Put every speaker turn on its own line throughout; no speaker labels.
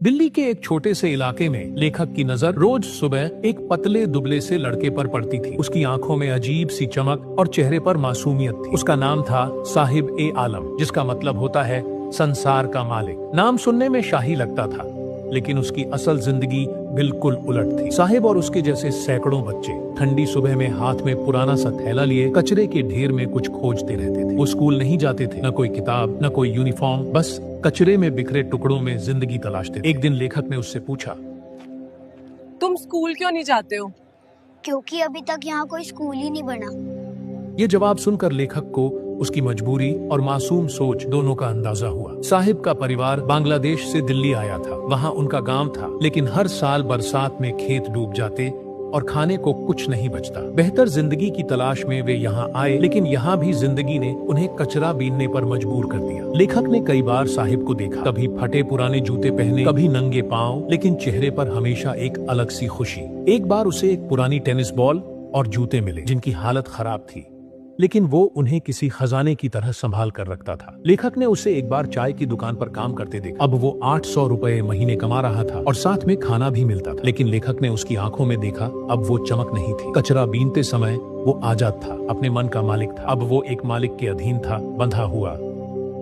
दिल्ली के एक छोटे से इलाके में लेखक की नजर रोज सुबह एक पतले दुबले से लड़के पर पड़ती थी। उसकी आंखों में अजीब सी चमक और चेहरे पर मासूमियत थी। उसका नाम था साहिब ए आलम, जिसका मतलब होता है संसार का मालिक। नाम सुनने में शाही लगता था, लेकिन उसकी असल जिंदगी बिल्कुल उलट थी। साहिब और उसके जैसे सैकड़ों बच्चे ठंडी सुबह में हाथ में पुराना सा थैला लिए कचरे के ढेर में कुछ खोजते रहते थे। वो स्कूल नहीं जाते थे, न कोई किताब, न कोई यूनिफॉर्म, बस कचरे में बिखरे टुकड़ों में जिंदगी तलाशते थे। एक दिन लेखक ने उससे पूछा,
तुम स्कूल क्यों नहीं जाते हो?
क्योंकि अभी तक यहाँ कोई स्कूल ही नहीं बना।
ये जवाब सुनकर लेखक को उसकी मजबूरी और मासूम सोच दोनों का अंदाजा हुआ। साहिब का परिवार बांग्लादेश से दिल्ली आया था। वहाँ उनका गांव था, लेकिन हर साल बरसात में खेत डूब जाते और खाने को कुछ नहीं बचता। बेहतर जिंदगी की तलाश में वे यहाँ आए, लेकिन यहाँ भी जिंदगी ने उन्हें कचरा बीनने पर मजबूर कर दिया। लेखक ने कई बार साहिब को देखा, कभी फटे पुराने जूते पहने, कभी नंगे पांव, लेकिन चेहरे पर हमेशा एक अलग सी खुशी। एक बार उसे एक पुरानी टेनिस बॉल और जूते मिले, जिनकी हालत खराब थी, लेकिन वो उन्हें किसी खजाने की तरह संभाल कर रखता था। लेखक ने उसे एक बार चाय की दुकान पर काम करते देखा। अब वो 800 रुपए महीने कमा रहा था और साथ में खाना भी मिलता था। लेकिन लेखक ने उसकी आंखों में देखा, अब वो चमक नहीं थी। कचरा बीनते समय वो आजाद था, अपने मन का मालिक था। अब वो एक मालिक के अधीन था, बंधा हुआ।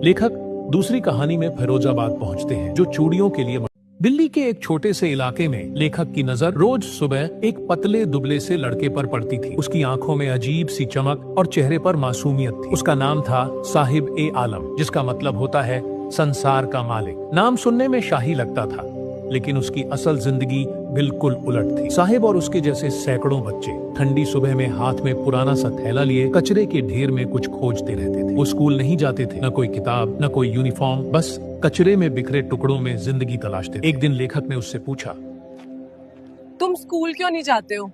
लेखक दूसरी कहानी में फिरोजाबाद पहुंचते हैं, जो चूड़ियों के लिए। दिल्ली के एक छोटे से इलाके में लेखक की नजर रोज सुबह एक पतले दुबले से लड़के पर पड़ती थी। उसकी आंखों में अजीब सी चमक और चेहरे पर मासूमियत थी। उसका नाम था साहिब ए आलम, जिसका मतलब होता है संसार का मालिक। नाम सुनने में शाही लगता था, लेकिन उसकी असल जिंदगी बिल्कुल उलट थी। साहिब और उसके जैसे सैकड़ों बच्चे ठंडी सुबह में हाथ में पुराना सा थैला लिए कचरे के ढेर में कुछ खोजते रहते थे। वो स्कूल नहीं जाते थे, न कोई किताब, न कोई यूनिफॉर्म, बस कचरे में बिखरे टुकड़ों में जिंदगी तलाशते थे। एक दिन लेखक ने उससे पूछा,
तुम स्कूल क्यों नहीं जाते हो?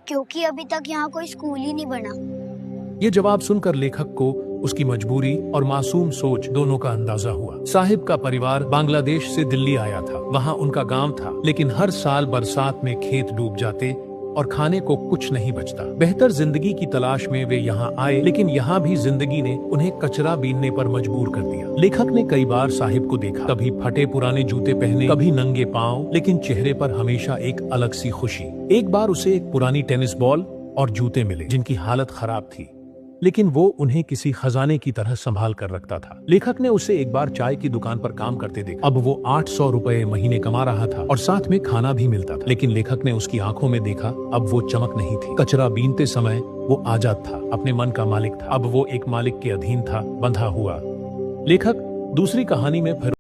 क्योंकि अभी तक यहाँ कोई स्कूल ही नहीं बना।
ये जवाब सुनकर लेखक को उसकी मजबूरी और मासूम सोच दोनों का अंदाजा हुआ। साहिब का परिवार बांग्लादेश से दिल्ली आया था। वहाँ उनका गांव था, लेकिन हर साल बरसात में खेत डूब जाते और खाने को कुछ नहीं बचता। बेहतर जिंदगी की तलाश में वे यहाँ आए, लेकिन यहाँ भी जिंदगी ने उन्हें कचरा बीनने पर मजबूर कर दिया। लेखक ने कई बार साहिब को देखा, कभी फटे पुराने जूते पहने, कभी नंगे पांव, लेकिन चेहरे पर हमेशा एक अलग सी खुशी। एक बार उसे एक पुरानी टेनिस बॉल और जूते मिले, जिनकी हालत खराब थी, लेकिन वो उन्हें किसी खजाने की तरह संभाल कर रखता था। लेखक ने उसे एक बार चाय की दुकान पर काम करते देखा। अब वो 800 रुपए महीने कमा रहा था और साथ में खाना भी मिलता था। लेकिन लेखक ने उसकी आंखों में देखा, अब वो चमक नहीं थी। कचरा बीनते समय वो आजाद था, अपने मन का मालिक था। अब वो एक मालिक के अधीन था, बंधा हुआ। लेखक दूसरी कहानी में फिर